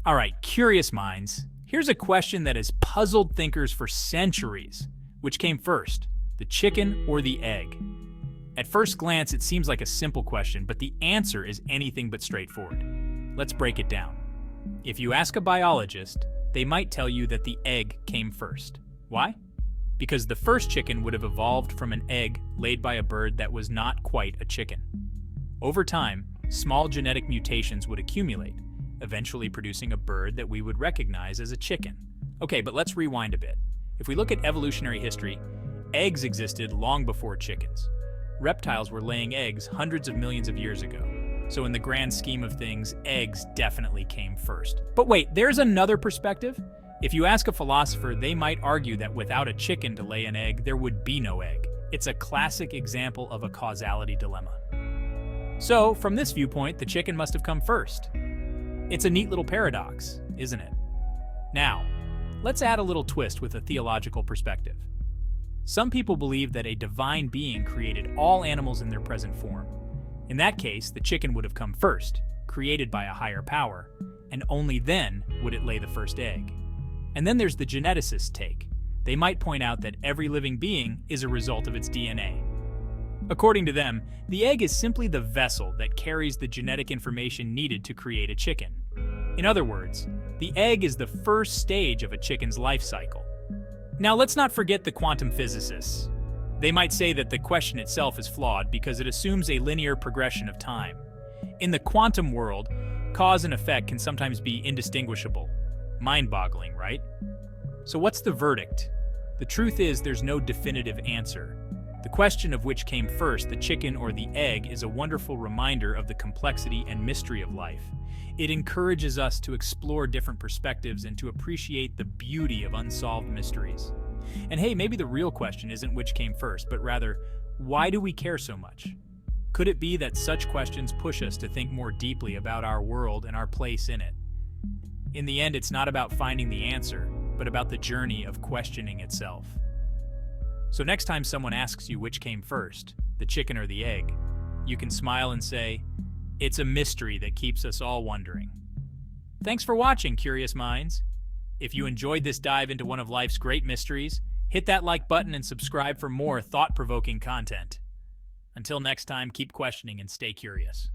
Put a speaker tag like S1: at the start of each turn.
S1: All right, curious minds. Here's a question that has puzzled thinkers for centuries. Which came first, the chicken or the egg? At first glance, it seems like a simple question, but the answer is anything but straightforward. Let's break it down. If you ask a biologist, they might tell you that the egg came first. Why? Because the first chicken would have evolved from an egg laid by a bird that was not quite a chicken. Over time, small genetic mutations would accumulate, eventually producing a bird that we would recognize as a chicken. Okay, but let's rewind a bit. If we look at evolutionary history, eggs existed long before chickens. Reptiles were laying eggs hundreds of millions of years ago. So in the grand scheme of things, eggs definitely came first. But wait, there's another perspective. If you ask a philosopher, they might argue that without a chicken to lay an egg, there would be no egg. It's a classic example of a causality dilemma. So, from this viewpoint, the chicken must have come first. It's a neat little paradox, isn't it? Now, let's add a little twist with a theological perspective. Some people believe that a divine being created all animals in their present form. In that case, the chicken would have come first, created by a higher power, and only then would it lay the first egg. And then there's the geneticist's take. They might point out that every living being is a result of its DNA. According to them, the egg is simply the vessel that carries the genetic information needed to create a chicken. In other words, the egg is the first stage of a chicken's life cycle. Now, let's not forget the quantum physicists. They might say that the question itself is flawed because it assumes a linear progression of time. In the quantum world, cause and effect can sometimes be indistinguishable. Mind-boggling, right? So what's the verdict? The truth is there's no definitive answer. The question of which came first, the chicken or the egg, is a wonderful reminder of the complexity and mystery of life. It encourages us to explore different perspectives and to appreciate the beauty of unsolved mysteries. And hey, maybe the real question isn't which came first, but rather, why do we care so much? Could it be that such questions push us to think more deeply about our world and our place in it? In the end, it's not about finding the answer, but about the journey of questioning itself. So next time someone asks you which came first, the chicken or the egg, you can smile and say, it's a mystery that keeps us all wondering. Thanks for watching, curious minds. If you enjoyed this dive into one of life's great mysteries, hit that like button and subscribe for more thought-provoking content. Until next time, keep questioning and stay curious.